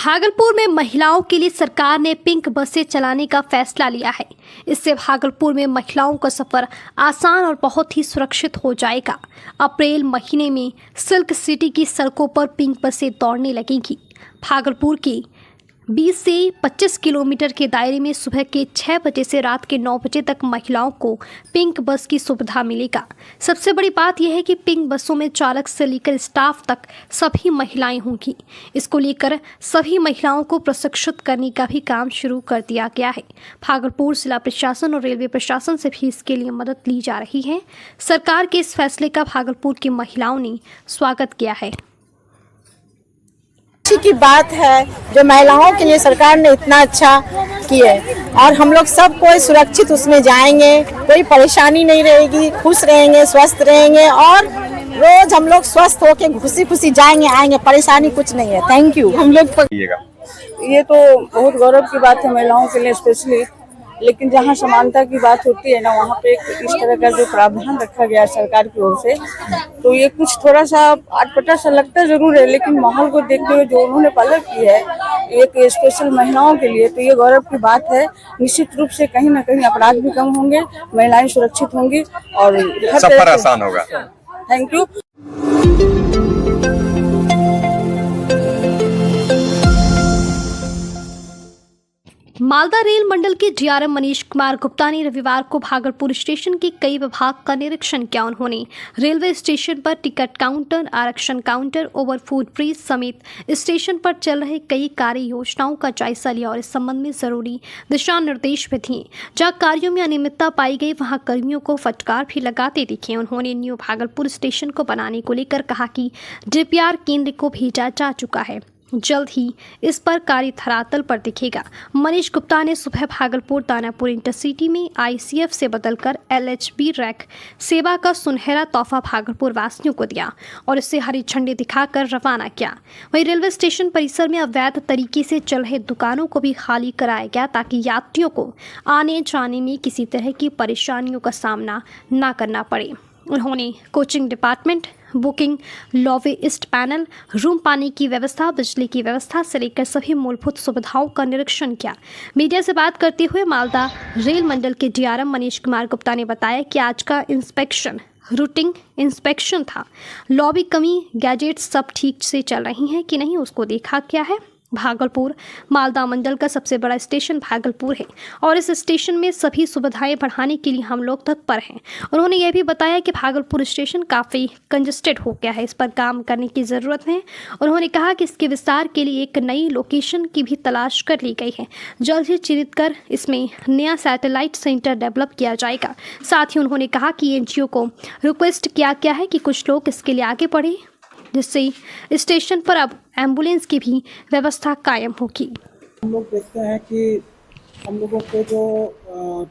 भागलपुर में महिलाओं के लिए सरकार ने पिंक बसें चलाने का फैसला लिया है। इससे भागलपुर में महिलाओं का सफर आसान और बहुत ही सुरक्षित हो जाएगा। अप्रैल महीने में सिल्क सिटी की सड़कों पर पिंक बसें दौड़ने लगेंगी। भागलपुर की 20 से 25 किलोमीटर के दायरे में सुबह के 6 बजे से रात के 9 बजे तक महिलाओं को पिंक बस की सुविधा मिलेगा। सबसे बड़ी बात यह है कि पिंक बसों में चालक से लेकर स्टाफ तक सभी महिलाएं होंगी। इसको लेकर सभी महिलाओं को प्रशिक्षित करने का भी काम शुरू कर दिया गया है। भागलपुर जिला प्रशासन और रेलवे प्रशासन से भी इसके लिए मदद ली जा रही है। सरकार के इस फैसले का भागलपुर की महिलाओं ने स्वागत किया है। अच्छी की बात है जो महिलाओं के लिए सरकार ने इतना अच्छा किया और हम लोग सब कोई सुरक्षित उसमें जाएंगे, कोई परेशानी नहीं रहेगी, खुश रहेंगे, स्वस्थ रहेंगे और रोज हम लोग स्वस्थ होके खुशी खुशी जाएंगे आएंगे, परेशानी कुछ नहीं है। Thank you. हम लोग ये तो बहुत गौरव की बात है महिलाओं के लिए स्पेशली, लेकिन जहाँ समानता की बात होती है ना, वहाँ पे इस तरह का जो प्रावधान रखा गया है सरकार की ओर से, तो ये कुछ थोड़ा सा अटपटा सा लगता जरूर है, लेकिन माहौल को देखते हुए जो उन्होंने पहल की है एक स्पेशल महिलाओं के लिए, तो ये गौरव की बात है। निश्चित रूप से कहीं ना कहीं अपराध भी कम होंगे, महिलाएं सुरक्षित होंगी और सफर आसान होगा। Thank you. मालदा रेल मंडल के डीआरएम मनीष कुमार गुप्ता ने रविवार को भागलपुर स्टेशन के कई विभाग का निरीक्षण किया। उन्होंने रेलवे स्टेशन पर टिकट काउंटर, आरक्षण काउंटर, ओवरफूड ब्रिज समेत स्टेशन पर चल रहे कई कार्य योजनाओं का जायजा लिया और इस संबंध में जरूरी दिशा निर्देश भी दिए। जहां कार्यों में अनियमितता पाई गई वहां कर्मियों को फटकार भी लगाते दिखे। उन्होंने न्यू भागलपुर स्टेशन को बनाने को लेकर कहा कि डीपीआर केंद्र को भेजा जा चुका है, जल्द ही इस पर कार्य धरातल पर दिखेगा। मनीष गुप्ता ने सुबह भागलपुर दानापुर इंटरसिटी में आईसीएफ से बदलकर एलएचबी रैक सेवा का सुनहरा तोहफा भागलपुर वासियों को दिया और इसे हरी झंडी दिखाकर रवाना किया। वहीं रेलवे स्टेशन परिसर में अवैध तरीके से चल रहे दुकानों को भी खाली कराया गया ताकि यात्रियों को आने जाने में किसी तरह की परेशानियों का सामना न करना पड़े। उन्होंने coaching department, booking, lobbyist panel, room, पानी की व्यवस्था, बिजली की व्यवस्था से लेकर सभी मूलभूत सुविधाओं का निरीक्षण किया। मीडिया से बात करते हुए मालदा रेल मंडल के डीआरएम मनीष कुमार गुप्ता ने बताया कि आज का इंस्पेक्शन रूटिंग इंस्पेक्शन था। लॉबी, कमी, गैजेट सब ठीक से चल रही हैं कि नहीं उसको देखा गया है। भागलपुर मालदा मंडल का सबसे बड़ा स्टेशन भागलपुर है और इस स्टेशन में सभी सुविधाएं बढ़ाने के लिए हम लोग तत्पर हैं। उन्होंने यह भी बताया कि भागलपुर स्टेशन काफ़ी कंजस्टेड हो गया है, इस पर काम करने की ज़रूरत है। उन्होंने कहा कि इसके विस्तार के लिए एक नई लोकेशन की भी तलाश कर ली गई है। जल्द ही चिन्हित कर इसमें नया सैटेलाइट सेंटर डेवलप किया जाएगा। साथ ही उन्होंने कहा कि एनजीओ को रिक्वेस्ट किया गया है कि कुछ लोग इसके लिए आगे बढ़े, जिससे स्टेशन पर अब एम्बुलेंस की भी व्यवस्था कायम होगी। हम लोग देखते हैं कि हम लोगों के जो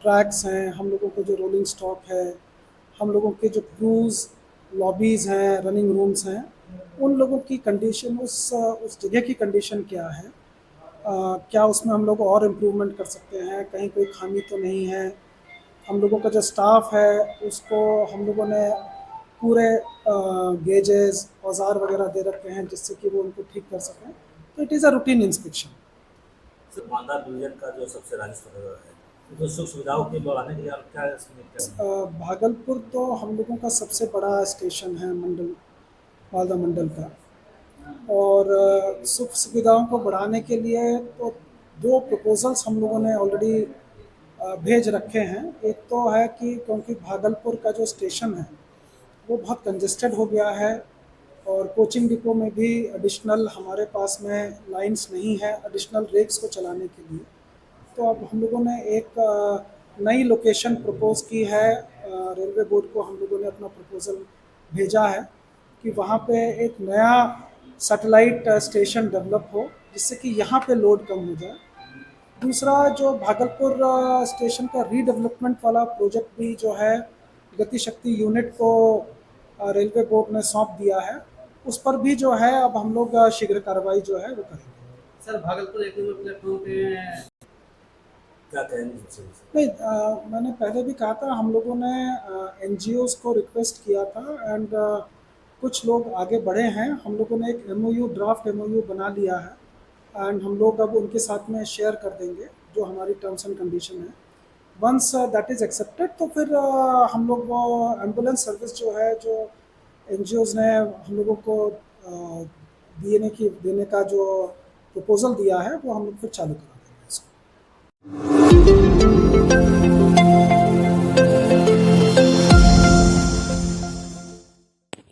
ट्रैक्स हैं, हम लोगों के जो रोलिंग स्टॉक है, हम लोगों के जो क्रूज लॉबीज़ हैं, रनिंग रूम्स हैं, उन लोगों की कंडीशन, उस जगह की कंडीशन क्या है, क्या उसमें हम लोग और इम्प्रूवमेंट कर सकते हैं, कहीं कोई खामी तो नहीं है। हम लोगों का जो स्टाफ है उसको हम लोगों ने पूरे गेजेस, औजार वगैरह दे रखे हैं जिससे कि वो उनको ठीक कर सकें। तो it is a routine inspection. Sir, Malda division का जो सबसे राजस्व है, तो सुख सुविधाओं के बढ़ाने के लिए आप क्या इसमें भागलपुर तो हम लोगों का सबसे बड़ा स्टेशन है मंडल, मालदा मंडल का, और सुख सुविधाओं को बढ़ाने के लिए तो 2 प्रपोजल्स हम लोगों ने ऑलरेडी भेज रखे हैं। एक तो है कि क्योंकि भागलपुर का जो स्टेशन है वो बहुत कंजेस्टेड हो गया है और कोचिंग डिपो में भी एडिशनल हमारे पास में लाइंस नहीं है एडिशनल रेक्स को चलाने के लिए। तो अब हम लोगों ने एक नई लोकेशन प्रपोज की है। रेलवे बोर्ड को हम लोगों ने अपना प्रपोज़ल भेजा है कि वहाँ पे एक नया सैटेलाइट स्टेशन डेवलप हो जिससे कि यहाँ पे लोड कम हो जाए। दूसरा, जो भागलपुर स्टेशन का रीडेवलपमेंट वाला प्रोजेक्ट भी जो है गति शक्ति यूनिट को रेलवे बोर्ड ने सौंप दिया है, उस पर भी जो है अब हम लोग शीघ्र कार्रवाई जो है वो करेंगे। सर, भागलपुर एक नंबर प्लेटफॉर्म पे क्या कहेंगे? नहीं, मैंने पहले भी कहा था, हम लोगों ने एनजीओज़ को रिक्वेस्ट किया था एंड कुछ लोग आगे बढ़े हैं। हम लोगों ने एक एमओयू, ड्राफ्ट एमओयू बना लिया है एंड हम लोग अब उनके साथ में शेयर कर देंगे जो हमारी टर्म्स एंड कंडीशन है। वंस दैट इज़ एक्सेप्टेड तो फिर हम लोग वो एम्बुलेंस सर्विस जो है, जो NGOs ने हम लोगों को देने का जो प्रपोजल दिया है, वो हम लोग फिर चालू करा देंगे इसको।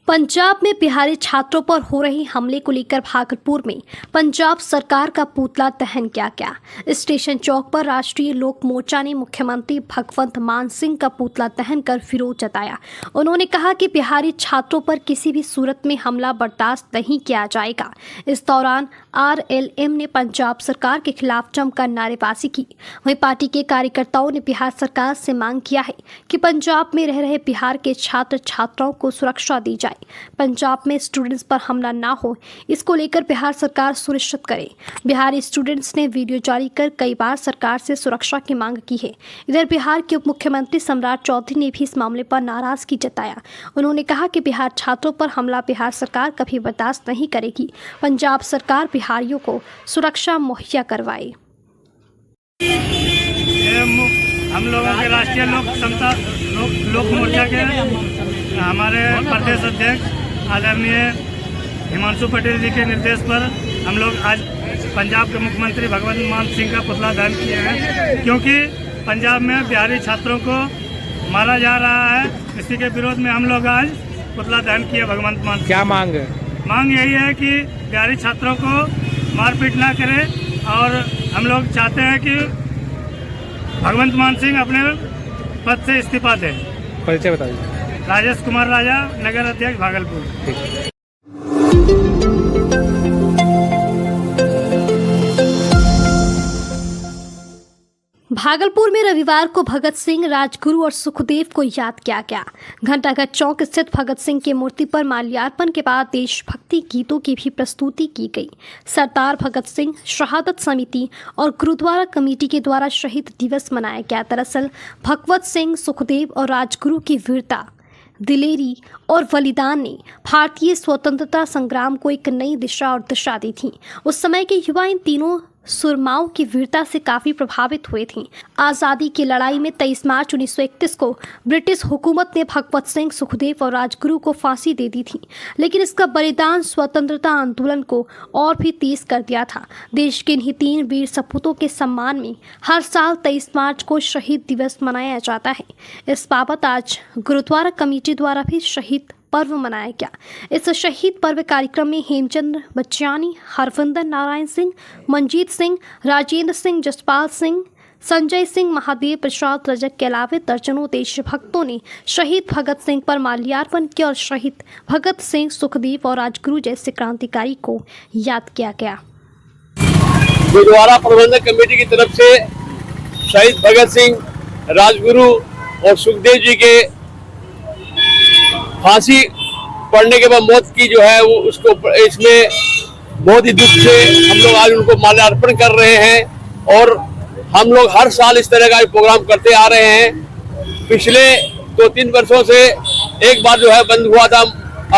पंजाब में बिहारी छात्रों पर हो रही हमले को लेकर भागलपुर में पंजाब सरकार का पुतला दहन किया गया। स्टेशन चौक पर राष्ट्रीय लोक मोर्चा ने मुख्यमंत्री भगवंत मान सिंह का पुतला दहन कर विरोध जताया। उन्होंने कहा कि बिहारी छात्रों पर किसी भी सूरत में हमला बर्दाश्त नहीं किया जाएगा। इस दौरान RLM ने पंजाब सरकार के खिलाफ जमकर नारेबाजी की। वहीं पार्टी के कार्यकर्ताओं ने बिहार सरकार से मांग किया है कि पंजाब में रह रहे बिहार के छात्र छात्राओं को सुरक्षा दी जाए। पंजाब में स्टूडेंट्स पर हमला ना हो, इसको लेकर बिहार सरकार सुनिश्चित करे। बिहारी स्टूडेंट्स ने वीडियो जारी कर कई बार सरकार से सुरक्षा की मांग की है। इधर बिहार के उप मुख्यमंत्री सम्राट चौधरी ने भी इस मामले पर नाराजगी जताया। उन्होंने कहा कि बिहार छात्रों पर हमला बिहार सरकार कभी बर्दाश्त नहीं करेगी। पंजाब सरकार बिहारियों को सुरक्षा मुहैया करवाए। हम लोगों के राष्ट्रीय लोक मोर्चा के हमारे प्रदेश अध्यक्ष आदरणीय हिमांशु पटेल जी के निर्देश पर हम लोग आज पंजाब के मुख्यमंत्री भगवंत मान सिंह का पुतला दहन किए हैं, क्योंकि पंजाब में बिहारी छात्रों को मारा जा रहा है। इसी के विरोध में हम लोग आज पुतला दहन किए भगवंत मान। क्या मांग है? मांग यही है कि बिहारी छात्रों को मारपीट ना करे, और हम लोग चाहते हैं कि भगवंत मान सिंह अपने पद से इस्तीफा दें। परिचय बताइए। राजेश कुमार राजा, नगर अध्यक्ष भागलपुर। भागलपुर में रविवार को भगत सिंह, राजगुरु और सुखदेव को याद किया गया। घंटाघर चौक स्थित भगत सिंह की मूर्ति पर माल्यार्पण के बाद देशभक्ति गीतों की भी प्रस्तुति की गई। सरदार भगत सिंह शहादत समिति और गुरुद्वारा कमेटी के द्वारा शहीद दिवस मनाया गया। दरअसल भगवत सिंह, सुखदेव और राजगुरु की वीरता, दिलेरी और बलिदान ने भारतीय स्वतंत्रता संग्राम को एक नई दिशा और दिशा दी थी। उस समय के युवा इन तीनों सुरमाओं की वीरता से काफी प्रभावित हुए थे। आज़ादी की लड़ाई में 23 मार्च 1931 को ब्रिटिश हुकूमत ने भगवत सिंह, सुखदेव और राजगुरु को फांसी दे दी थी, लेकिन इसका बलिदान स्वतंत्रता आंदोलन को और भी तेज कर दिया था। देश के इन्हीं 3 वीर सपूतों के सम्मान में हर साल 23 मार्च को शहीद दिवस मनाया जाता है। इस बाबत आज गुरुद्वारा कमेटी द्वारा भी शहीद पर्व मनाया गया। इस शहीद पर्व कार्यक्रम में हेमचंद्र बच्चानी, हरविंदर नारायण सिंह, मंजीत सिंह, राजेंद्र सिंह, जसपाल सिंह, संजय सिंह, महादेव प्रसाद रजक के अलावा दर्जनों देशभक्तों ने शहीद भगत सिंह पर माल्यार्पण किया और शहीद भगत सिंह, सुखदेव और राजगुरु जैसे क्रांतिकारी को याद किया गया। गुरुद्वारा प्रबंधक कमेटी की तरफ से शहीद भगत सिंह, राजगुरु और सुखदेव जी के फांसी पड़ने के बाद मौत की जो है वो उसको इसमें बहुत ही दुख से हम लोग आज उनको माल्यार्पण कर रहे हैं। और हम लोग हर साल इस तरह का प्रोग्राम करते आ रहे हैं। पिछले 2-3 वर्षों से एक बार जो है बंद हुआ था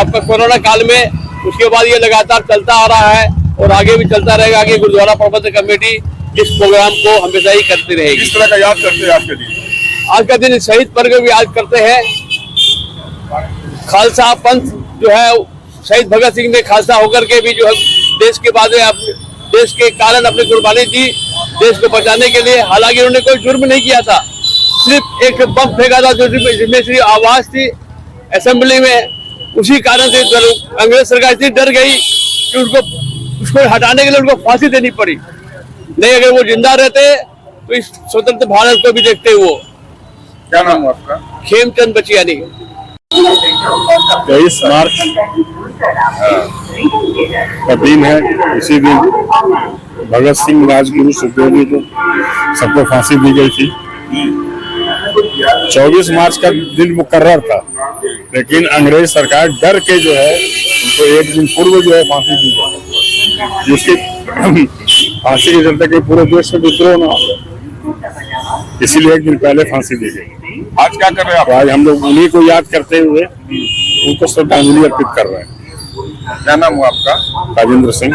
आपका कोरोना काल में, उसके बाद ये लगातार चलता आ रहा है और आगे भी चलता रहेगा कि गुरुद्वारा प्रबंधक कमेटी इस प्रोग्राम को हमेशा ही करती रहेगी। किस तरह का याद करते हैं आज के दिन? आज का दिन शहीद पर्व भी याद करते हैं। खालसा पंथ जो है शहीद भगत सिंह ने खालसा होकर के भी जो है देश के बाद देश के कारण अपनी कुर्बानी दी देश को बचाने के लिए। हालांकि उन्होंने कोई जुर्म नहीं किया था, सिर्फ एक बम फेंका था जिसमें सिर्फ आवाज थी असेंबली में। उसी कारण से अंग्रेज सरकार इतनी डर गई कि उसको हटाने के लिए उनको फांसी देनी पड़ी। नहीं अगर वो जिंदा रहते तो इस स्वतंत्र भारत को भी देखते वो। क्या नाम है आपका? खेमचंद बचियानी। 23 मार्च का दिन है। इसी दिन भगत सिंह, राजगुरु, सुखदेव जी को सबको फांसी दी गई थी। 24 मार्च का दिन मुकर्रर था, लेकिन अंग्रेज सरकार डर के जो है तो एक दिन पूर्व जो है फांसी दी गई, जिसकी फांसी के चलते कि पूरे देश में विद्रोह न हो, इसीलिए एक दिन पहले फांसी दी गई। आज क्या कर रहे हैं आप? आज हम लोग उन्हीं को याद करते हुए उनको श्रद्धांजलि अर्पित कर रहे हैं। क्या नाम हुआ आपका? राजेंद्र सिंह।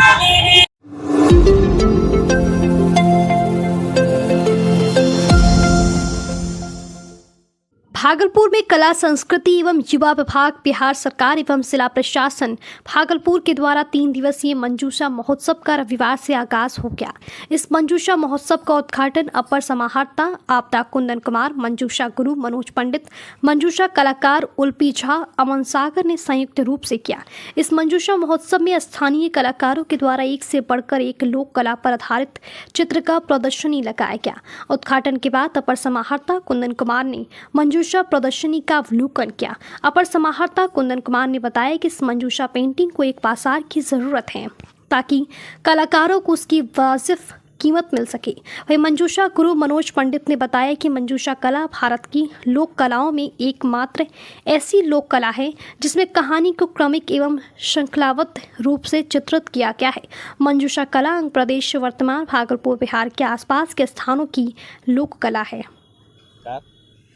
भागलपुर में कला संस्कृति एवं युवा विभाग, बिहार सरकार एवं जिला प्रशासन भागलपुर के द्वारा 3 दिवसीय मंजूषा महोत्सव का रविवार से आगाज हो गया। इस मंजूषा महोत्सव का उद्घाटन अपर समाहर्ता आपदा कुंदन कुमार, मंजूषा गुरु मनोज पंडित, मंजूषा कलाकार उल्पी झा, अमन सागर ने संयुक्त रूप से किया। इस मंजूषा महोत्सव में स्थानीय कलाकारों के द्वारा एक से बढ़कर एक लोक कला पर आधारित चित्र का प्रदर्शनी लगाया गया। उद्घाटन के बाद अपर समाहर्ता कुंदन कुमार ने मंजूषा प्रदर्शनी का अवलोकन किया। अपर समाहर्ता कुंदन कुमार ने बताया कि इस मंजूषा पेंटिंग को एक बाजार की जरूरत है ताकि कलाकारों को उसकी वाजिब कीमत मिल सके। वही मंजूषा गुरु मनोज पंडित ने बताया कि मंजूषा कला भारत की लोक कलाओं में एकमात्र ऐसी लोक कला है जिसमें कहानी को क्रमिक एवं श्रृंखलाबद्ध रूप से चित्रित किया गया है। मंजूषा कला अंग प्रदेश वर्तमान भागलपुर बिहार के आसपास के स्थानों की लोक कला है।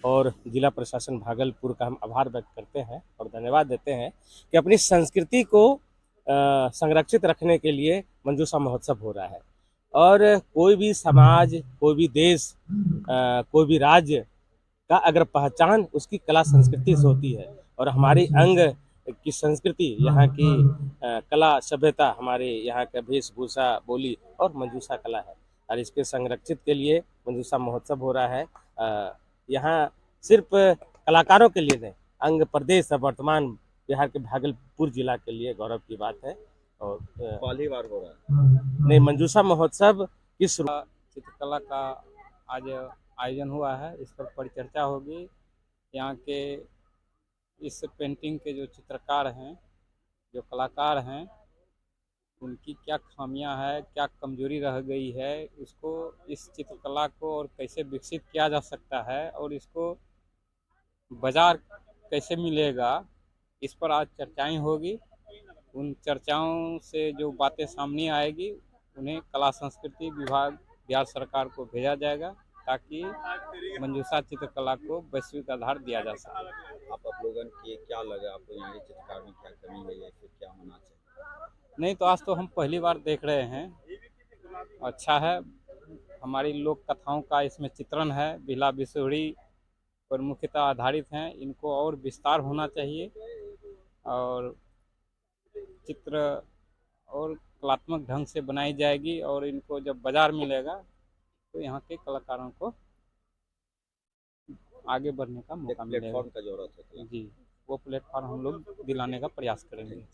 और जिला प्रशासन भागलपुर का हम आभार व्यक्त करते हैं और धन्यवाद देते हैं कि अपनी संस्कृति को संरक्षित रखने के लिए मंजूषा महोत्सव हो रहा है। और कोई भी समाज, कोई भी देश, कोई भी राज्य का अगर पहचान उसकी कला संस्कृति से होती है और हमारी अंग की संस्कृति, यहाँ की कला सभ्यता, हमारे यहाँ का वेशभूषा, बोली और मंजूषा कला है। और इसके संरक्षित के लिए मंजूषा महोत्सव हो रहा है। यहाँ सिर्फ कलाकारों के लिए नहीं, अंग प्रदेश वर्तमान बिहार के भागलपुर जिला के लिए गौरव की बात है। और पहली बार हो रहा है नहीं, मंजूषा महोत्सव की शुरुआत चित्रकला का आज आयोजन हुआ है। इस पर परिचर्चा होगी। यहाँ के इस पेंटिंग के जो चित्रकार हैं, जो कलाकार हैं, उनकी क्या खामियां है, क्या कमजोरी रह गई है, इसको, इस चित्रकला को और कैसे विकसित किया जा सकता है और इसको बाजार कैसे मिलेगा, इस पर आज चर्चाएं होगी। उन चर्चाओं से जो बातें सामने आएगी उन्हें कला संस्कृति विभाग बिहार सरकार को भेजा जाएगा ताकि मंजूषा चित्रकला को वैश्विक आधार दिया जा सके। आप लोगों की क्या लगा, आपको यहाँ के चित्रकार में क्या कमी है या फिर क्या होना चाहिए? नहीं तो आज तो हम पहली बार देख रहे हैं। अच्छा है, हमारी लोक कथाओं का इसमें चित्रण है, बिला बिसोड़ी पर मुख्यतः आधारित हैं। इनको और विस्तार होना चाहिए और चित्र और कलात्मक ढंग से बनाई जाएगी और इनको जब बाजार मिलेगा तो यहाँ के कलाकारों को आगे बढ़ने का मौका मिलेगा। प्लेटफॉर्म का जरूरत है जी, वो प्लेटफॉर्म हम लोग दिलाने का प्रयास करेंगे।